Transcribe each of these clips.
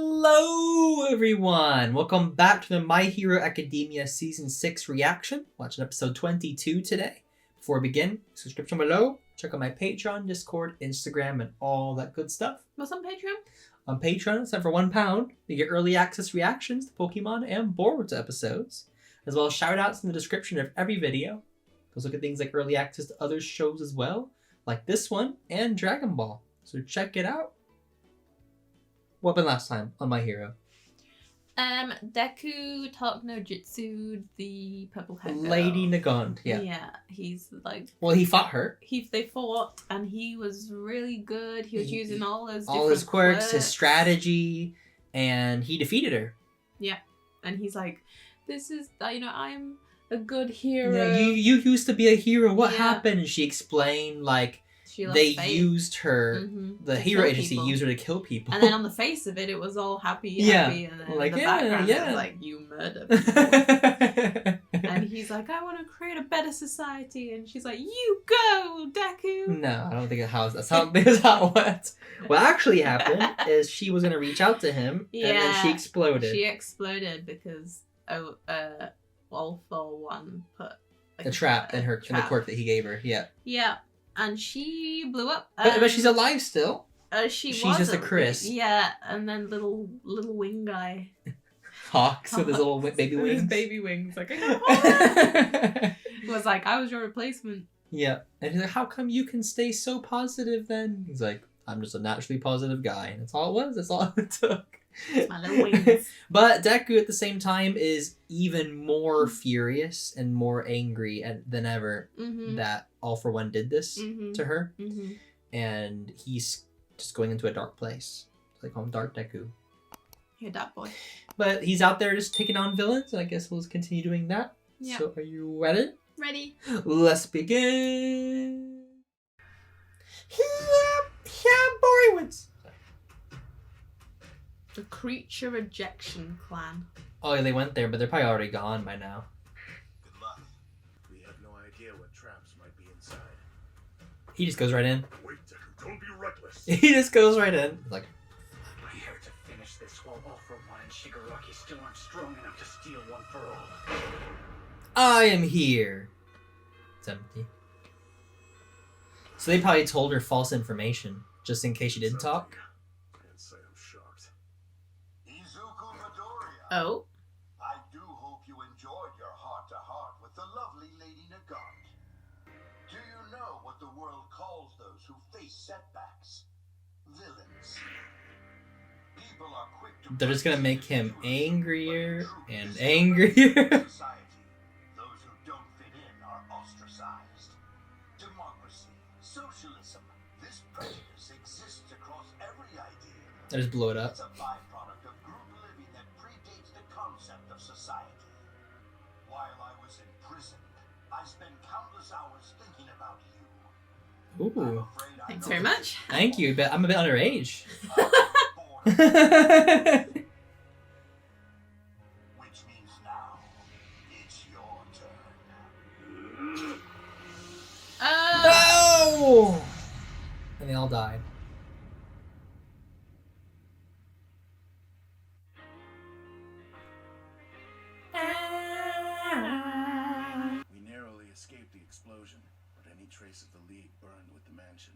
Hello, everyone! Welcome back to the My Hero Academia Season 6 reaction. Watching episode 22 today. Before we begin, subscription below. Check out my Patreon, Discord, Instagram, and all that good stuff. What's on Patreon? On Patreon, except for £1, you get early access reactions to Pokemon and Boruto episodes, as well as shoutouts in the description of every video. Go look at things like early access to other shows as well, like this one and Dragon Ball. So check it out. What happened last time on My Hero? Deku taught no jutsu, the purple hair girl. Lady Nagant, yeah. Yeah, he's like... Well, he fought her. They fought, and he was really good. He was using all his quirks, his strategy, and he defeated her. Yeah, and he's like, this is, I'm a good hero. Yeah, you used to be a hero. What happened? And she explained, like, they used her, the hero agency used her to kill people. And then on the face of it, it was all happy, and then like, the background it was like, you murdered people. And he's like, I want to create a better society. And she's like, you go, Deku. No, I don't think that's how it went. What actually happened is she was going to reach out to him, and then she exploded. She exploded because All For One put a trap in in the quirk that he gave her. Yeah. Yeah. And she blew up. But she's alive still. She's just a Chris. Yeah, and then little wing guy. Hawks with his little baby wings. His baby wings. Like, it was like, I was your replacement. Yeah. And he's like, how come you can stay so positive then? He's like, I'm just a naturally positive guy. And that's all it was. That's all it took. My little wings. But Deku at the same time is even more furious and more angry than ever that All For One did this to her. And he's just going into a dark place. So they call him Dark Deku. You're a dark boy. But he's out there just taking on villains, and I guess we'll continue doing that. Yeah. So are you ready? Ready. Let's begin. Yeah, boring ones. The Creature Rejection Clan. Oh, yeah, they went there, but they're probably already gone by now. Good luck. We have no idea what traps might be inside. He just goes right in. Wait, Deku, don't be reckless. He just goes right in. Like, We're here to finish this while All For One and Shigaraki still aren't strong enough to steal One For All. I am here. It's empty. So they probably told her false information, just in case she didn't talk. Can't say I'm shocked. Izuku Midoriya. Oh. I do hope you enjoyed your heart-to-heart with the lovely Lady Nagant. Do you know what the world calls those who face setbacks? Villains. People are quick to... They're just gonna make him angrier and angrier. Society. Those who don't fit in are ostracized. Democracy, socialism, this prejudice exists across every idea. I just blow it up. It's a byproduct of group living that predates the concept of society. While I was in prison, I spent countless hours thinking about you. Ooh. Thanks very much. Thank you, but I'm a bit underage. Which means now, it's your turn. Oh! And they all died. We narrowly escaped the explosion, but any trace of the League burned with the mansion.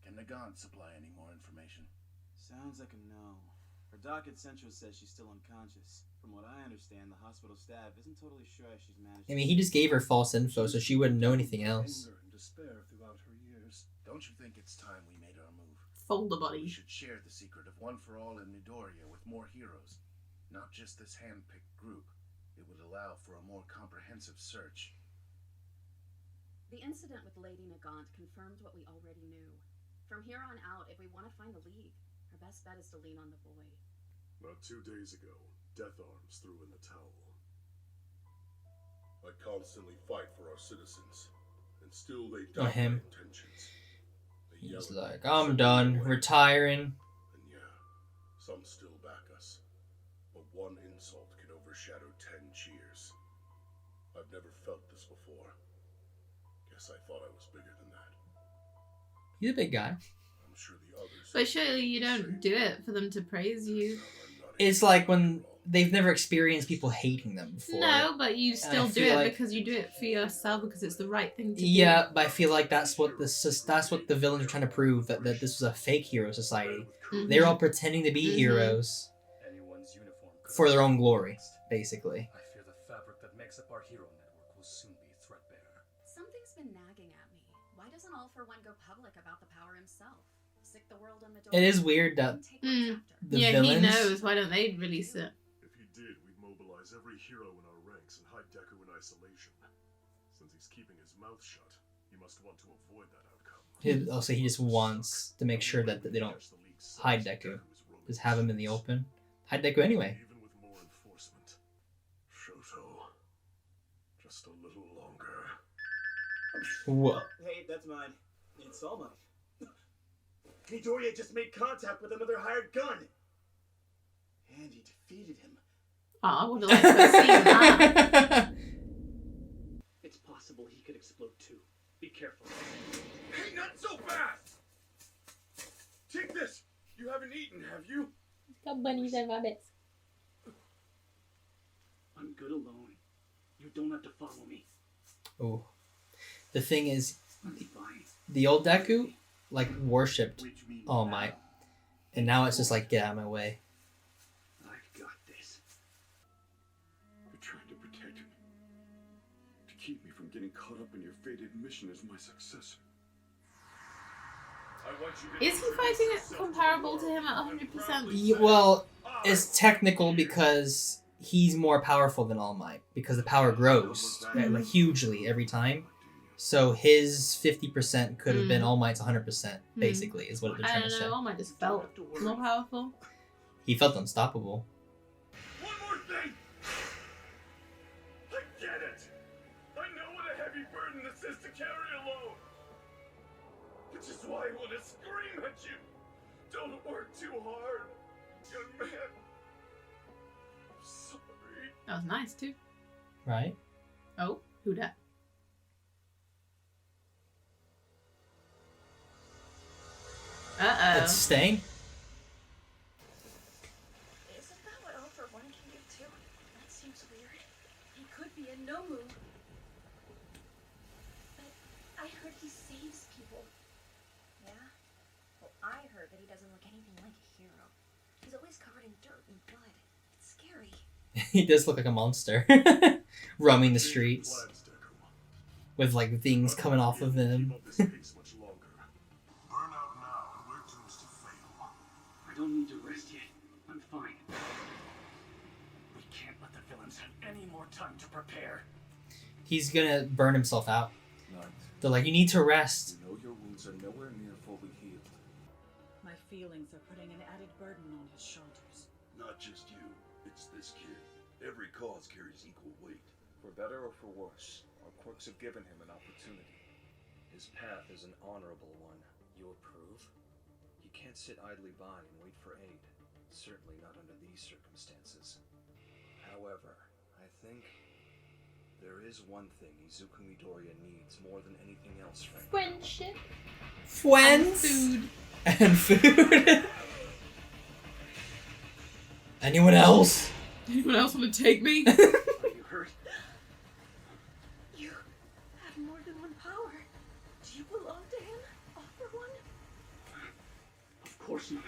Can Nagant supply any more information? Sounds like a no. Her doc at Central says she's still unconscious. From what I understand, the hospital staff isn't totally sure if she's managed. I mean, he just gave her false info, so she wouldn't know anything else. Anger and despair throughout her years. Don't you think it's time we made our move? Folder We body. should share the secret of One For All in Midoriya with more heroes. Not just this hand-picked group. It would allow for a more comprehensive search. The incident with Lady Nagant confirmed what we already knew. From here on out, if we want to find the League, our best bet is to lean on the boy. About 2 days ago, Death Arms threw in the towel. I constantly fight for our citizens, and still they doubt my intentions. They He's yell at like, me, I'm send done, me away. retiring. And yeah, some still back us. But one insult can overshadow 10 cheers. I've never felt this before. Guess I thought I was bigger than that. He's a big guy. I'm sure the others But surely you don't do it for them to praise you. It's like when they've never experienced people hating them before. No, but you still I do feel it like- because you do it for yourself because it's the right thing to do. Yeah, but I feel like that's what the villains are trying to prove, that this was a fake hero society. Mhm. They're all pretending to be Mhm. heroes Anyone's uniform could for their be own glory, fixed. basically. I fear the fabric that makes up our hero network will soon be threadbare. Something's been nagging at me. Why doesn't All for One go public about the power himself? Sick the world on the door. It is weird that and take what's Mm. after. the yeah, villains... he knows. Why don't they release it? If he did, we'd mobilize every hero in our ranks and hide Deku in isolation. Since he's keeping his mouth shut, he must want to avoid that outcome. Also, he just wants to make sure that they don't hide Deku. Just have him in the open. Hide Deku anyway. Even with more enforcement. Shoto. Just a little longer. Whoa. Hey, that's mine. It's all mine. Midoriya just made contact with another hired gun. And he defeated him. Oh, I would have liked to have seen that. It's possible he could explode too. Be careful. Hey, not so fast! Take this! You haven't eaten, have you? Got bunnies and rabbits. I'm good alone. You don't have to follow me. Oh. The thing is, I'm fine. the old Deku, like, worshipped Which means All Might. And now it's just like, get out of my way. I've got this. You're trying to protect me. To keep me from getting caught up in your fated mission as my successor. I want you to Is he fighting it comparable to him at 100%? Well, it's technical because he's more powerful than All Might. Because the power grows, like, hugely every time. So his 50% could have been All Might's 100%, basically, is what they're I trying don't to know. say. All Might just felt more powerful. He felt unstoppable. One more thing! I get it! I know what a heavy burden this is to carry alone! Which is why I want to scream at you! Don't work too hard, young man! I'm sorry. That was nice too. Right? Oh, who dat? That's Stain. Isn't that what All for One can do too? That seems weird. He could be a Nomu. But I heard he saves people. Yeah? Well, I heard that he doesn't look anything like a hero. He's always covered in dirt and blood. It's scary. He does look like a monster. Roaming the streets. With, like, things coming off of him. Burn out now, and we're doomed to fail. I don't need to rest yet. I'm fine. We can't let the villains have any more time to prepare. He's gonna burn himself out. Night. They're like, you need to rest. You know your wounds are nowhere near fully healed. My feelings are putting an added burden on his shoulders. Not just you, it's this kid. Every cause carries equal weight. For better or for worse, our quirks have given him an opportunity. His path is an honorable one. You approve? You can't sit idly by and wait for aid. Certainly not under these circumstances. However, I think there is one thing Izuku Midoriya needs more than anything else right now. Friendship. Friends. And food. Anyone else? Anyone else want to take me? Are you hurt? You have more than one power. Do you belong to him? All for One? Of course not.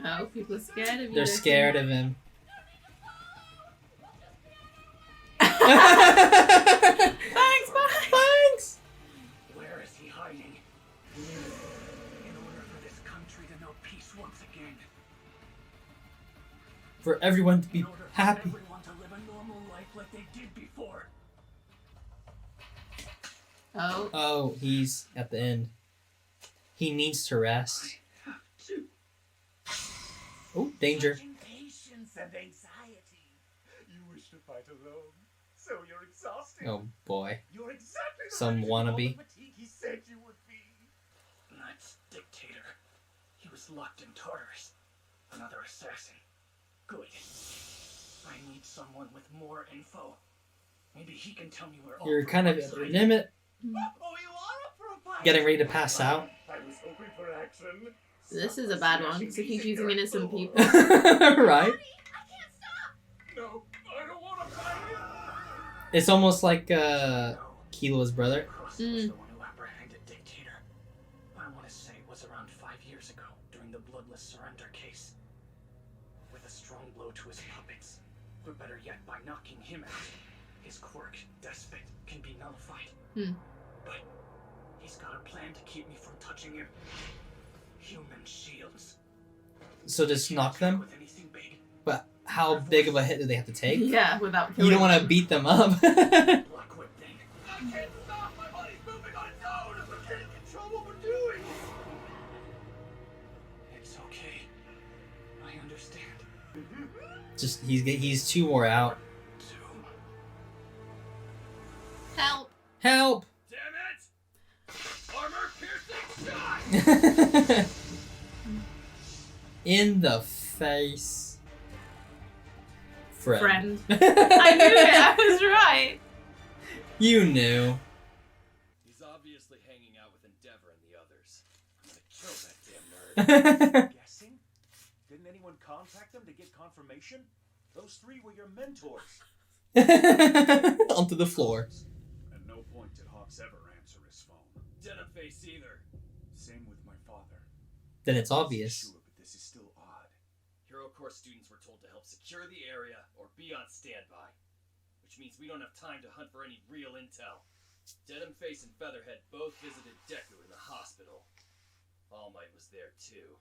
Oh, people are scared of you. They're scared of him. Thanks, bye. Thanks. Where is he hiding? In order for this country to know peace once again. For everyone to be In order for happy. everyone to live a normal life like they did before. Oh. Oh, he's at the end. He needs to rest. Oh, danger. Impatience and anxiety. You wish to fight alone, so you're exhausted. Oh boy. You're exactly the Some version of all wannabe. the fatigue he said you would be. That's Dictator. He was locked in Tartarus. Another assassin. Good. I need someone with more info. Maybe he can tell me where all You're kind of at the limit. Oh, you are up for a fight? Getting ready to pass out. I was hoping for action. This is a bad one because he keeps using innocent people. Right? No, I don't want to fight you. It's almost like Kilo's brother. Kousei was the one who apprehended Dictator. I want to say it was around 5 years ago during the bloodless surrender case. With a strong blow to his puppets, or better yet, by knocking him out, his quirk, Despot, can be nullified. But he's got a plan to keep me from touching him. Human shields. So just knock them? With anything big. But how big of a hit do they have to take? Yeah, without You killing don't want to them. beat them up. Blackwood thing. I can't stop. My body's moving on its own. I can't control what we're doing. It's okay. I understand. Just he's 2 more out. Help! Help! Damn it! Armor piercing shot. In the face. Friend. I knew it, I was right. You knew. He's obviously hanging out with Endeavor and the others. I'm gonna kill that damn nerd. Guessing? Didn't anyone contact them to get confirmation? Those 3 were your mentors. Onto the floor. At no point did Hawks ever answer his phone. Didn't face either. Same with my father. Then it's obvious. Sure, but this is still odd. Hero Corps students were told to help secure the area or be on standby. Which means we don't have time to hunt for any real intel. Deadhamface and Featherhead both visited Deku in the hospital. All Might was there too.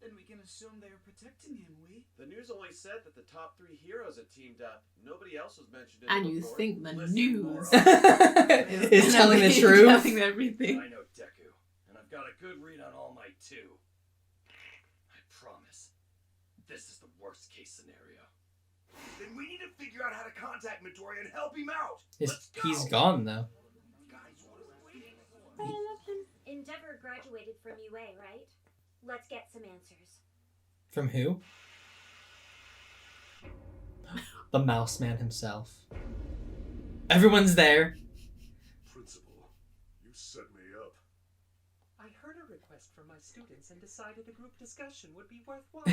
Then we can assume they were protecting him, we? The news only said that the top 3 heroes had teamed up. Nobody else was mentioned in And the you report. think the Listen, news Is telling the truth. telling everything. I know Deku, and I've got a good read on All Might too. I promise, this is the worst case scenario. Then we need to figure out how to contact Midoriya and help him out. He's gone though. Guys, what are we waiting for? Endeavor graduated from UA, right? Let's get some answers. From who? The Mouse Man himself. Everyone's there. Principal, you set me up. I heard a request from my students and decided a group discussion would be worthwhile.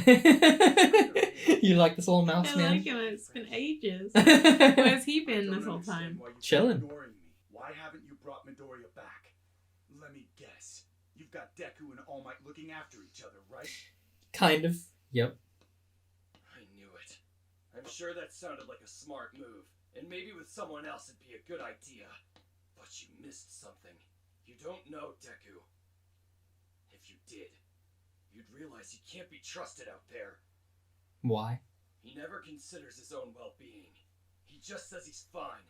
You like this little Mouse I Man? like him. It's been ages. Where's he been this whole time? Chilling. Ignoring me. Why haven't you brought Midoriya back? Let me guess. You've got Deku and All Might looking after each other, right? Kind of. Yep. I knew it. I'm sure that sounded like a smart move, and maybe with someone else it'd be a good idea. But you missed something. You don't know Deku. If you did, you'd realize he can't be trusted out there. Why? He never considers his own well-being. He just says he's fine.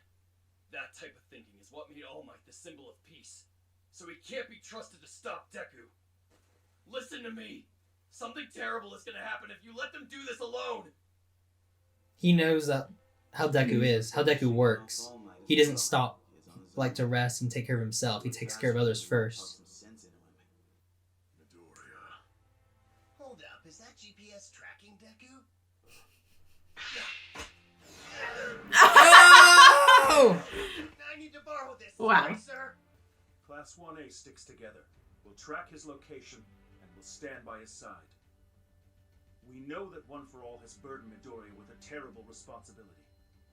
That type of thinking is what made All Might the symbol of peace. So he can't be trusted to stop Deku. Listen to me. Something terrible is gonna happen if you let them do this alone. He knows that how Deku is, how Deku works. He doesn't stop like to rest and take care of himself. He takes care of others first. Midoriya. Hold up, is that GPS tracking Deku? Oh! I need to borrow this. Wow. Right, sir? Class 1A sticks together. We'll track his location, and we'll stand by his side. We know that One for All has burdened Midoriya with a terrible responsibility,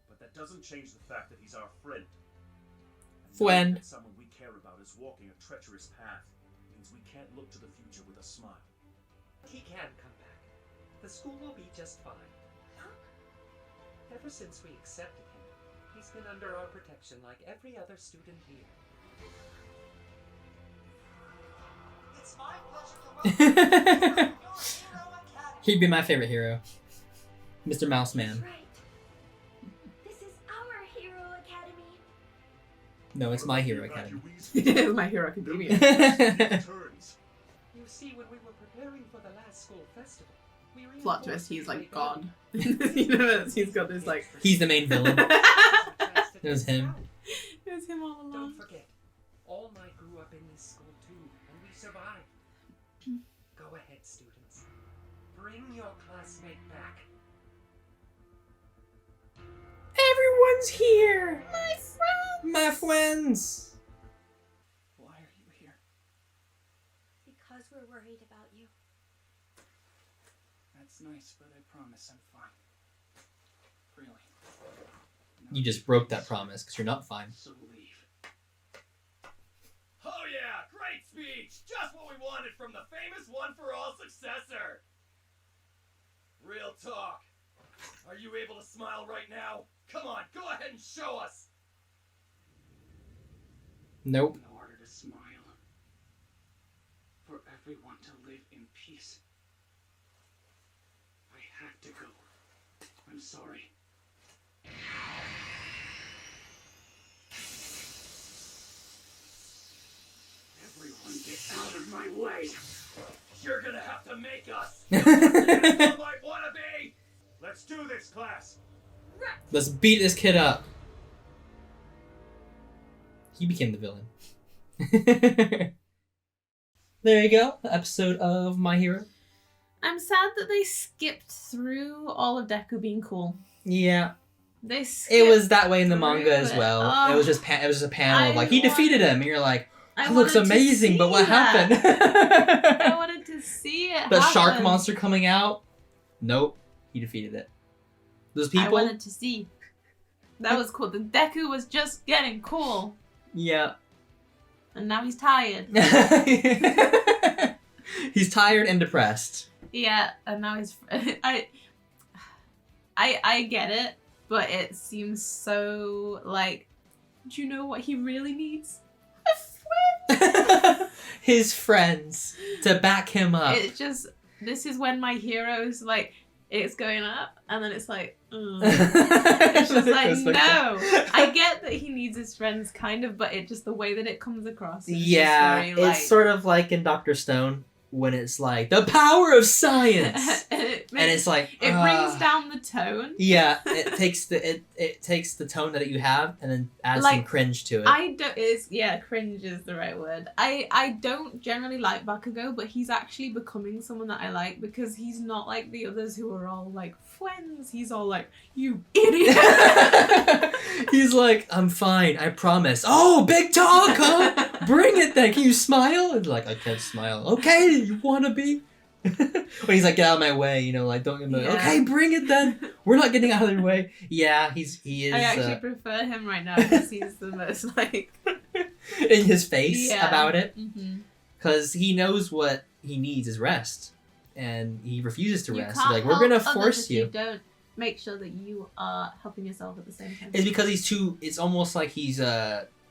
but that doesn't change the fact that he's our friend. And knowing that someone we care about is walking a treacherous path means we can't look to the future with a smile. He can come back. The school will be just fine. Ever since we accepted him, he's been under our protection like every other student here. It's my pleasure to welcome you to Hero Academy. He'd be my favorite hero. Mr. Mouse Man. That's right. This is our Hero Academy. No, it's My Hero Academy. My Hero Academia. You see, when we were preparing for the last school festival, we Plot twist, he's like God. You know, he's got this like... He's the main villain. It was him. It was him all along. Don't forget, All Might grew up in this school too, and we survived. Go ahead, students. Bring your classmate back. Everyone's here! My friends! My friends! Why are you here? about you. That's nice, but I promise I'm fine. Really. You just broke that promise because you're not fine. So leave. Oh yeah, great speech! Just what we wanted from the famous one-for-all successor! Real talk. Are you able to smile right now? Come on, go ahead and show us! Nope. In order to smile, for everyone to live in peace, I have to go. I'm sorry. Everyone get out of my way! You're gonna have to make us! Some might wanna be! Let's do this, class. Let's beat this kid up. He became the villain. There you go. Episode of My Hero. I'm sad that they skipped through all of Deku being cool. Yeah. They It was that way in the through manga as it. well. Oh. It was just a panel of like, he defeated him. And you're like, I that looks wanted to amazing, but what see that. happened? I wanted to see it The shark happen. monster coming out? Nope. He defeated it. Those I people? wanted to see. That was cool. The Deku was just getting cool. Yeah. And now he's tired. He's tired and depressed. Yeah, and now he's... I get it, but it seems so, like... Do you know what he really needs? A friend! His friends to back him up. It's just... This is when my hero's, like... It's going up, and then it's like... It's just like, no! I get that he needs his friends, kind of, but it just... The way that it comes across is Yeah, just very, it's sort of like in Dr. Stone, when it's like, the power of science! and it's like... It brings down the tone. Yeah, it takes the tone that you have and then adds some cringe to it. Cringe is the right word. I don't generally like Bakugo, but he's actually becoming someone that I like because he's not like the others who are all like friends. He's all like, you idiot. He's like, I'm fine, I promise. Oh, big talk, huh? Bring it then. Can you smile? And like, I can't smile. Okay, you wanna be? When he's like, get out of my way, you know, like, don't get like, okay, bring it then. We're not getting out of their way. Yeah, he is. I actually prefer him right now because he's the most like in his face about it, Mm-hmm. because he knows what he needs is rest, and he refuses to rest. Can't Like, we're gonna help force others if you. Don't make sure that you are helping yourself at the same time. It's because he's too. It's almost like he's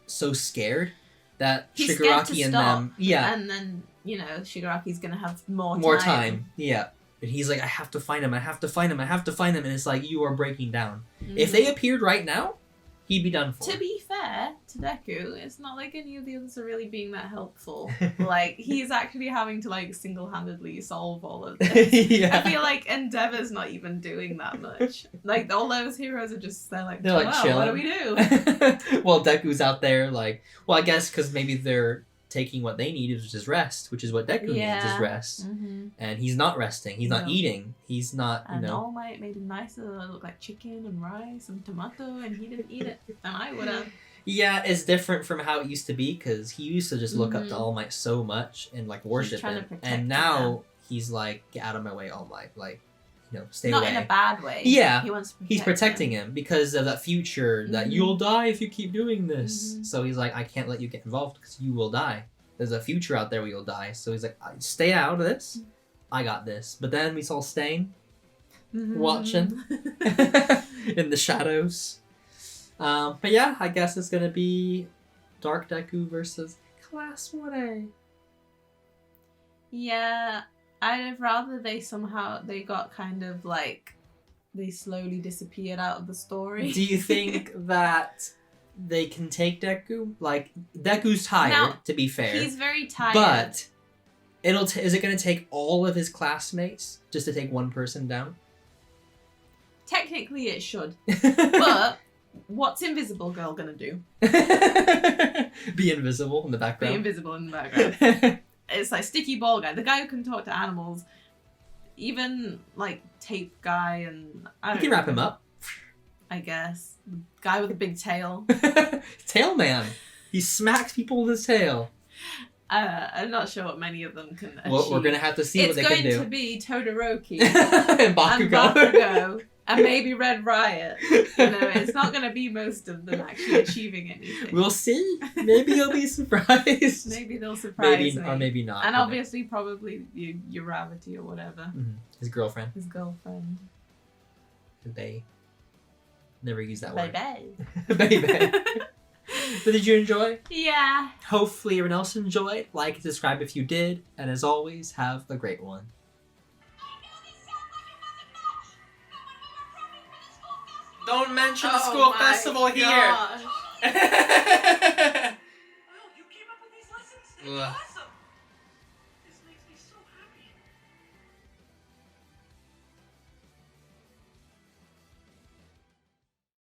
so scared that He's scared to Shigaraki and stop, them. Yeah. And then, you know, Shigaraki's gonna have more time. Yeah. And he's like, I have to find him. I have to find him. I have to find him. And it's like, you are breaking down. If they appeared right now, he'd be done for. To be fair to Deku, it's not like any of the others are really being that helpful. Like, he's actually having to, like, single-handedly solve all of this. Yeah. I feel like Endeavor's not even doing that much. Like, all those heroes are just, they're like, They're like, wow, chilling. what do we do? Well, Deku's out there, like, well, I guess because maybe they're taking what they need, which is rest, which is what Deku needs is rest. Mm-hmm. And he's not resting. He's not No. eating. He's not, And All Might made him nicer, look like chicken and rice and tomato, and he didn't eat it. And I would have. Yeah, it's different from how it used to be, because he used to just look up to All Might so much and, like, worship trying to him. protect And now he's like, get out of my way, All Might. Like, you know, stay Not away. in a bad way. Yeah, He wants to protect he's protecting him because of that future that you'll die if you keep doing this. So he's like, I can't let you get involved because you will die. There's a future out there where you'll die. So he's like, stay out of this. I got this. But then we saw Stain watching in the shadows. But yeah, I guess it's gonna be Dark Deku versus Class 1A. Yeah, I'd have rather they got kind of like, they slowly disappeared out of the story. Do you think that they can take Deku? Like, Deku's tired, Now, to be fair. He's very tired. But is it going to take all of his classmates just to take one person down? Technically it should. But what's Invisible Girl gonna do? Be invisible in the background. Be invisible in the background. It's like Sticky Ball Guy, the guy who can talk to animals. Even like Tape Guy and... You can wrap him up. I guess. The guy with a big tail. Tail Man. He smacks people with his tail. I'm not sure what many of them can achieve. Well, we're gonna have to see what they can do. It's going to be Todoroki and Bakugo and maybe Red Riot. You know, it's not going to be most of them actually achieving anything. We'll see. Maybe you'll be surprised. Maybe they'll surprise me. Or maybe not. And obviously, probably Uravity or whatever. Mm-hmm. His girlfriend. They never use that word. Baby. But did you enjoy? Yeah. Hopefully everyone else enjoyed. Like and subscribe if you did. And as always, have a great one. Don't mention the school festival here. Oh, you came up with these lessons?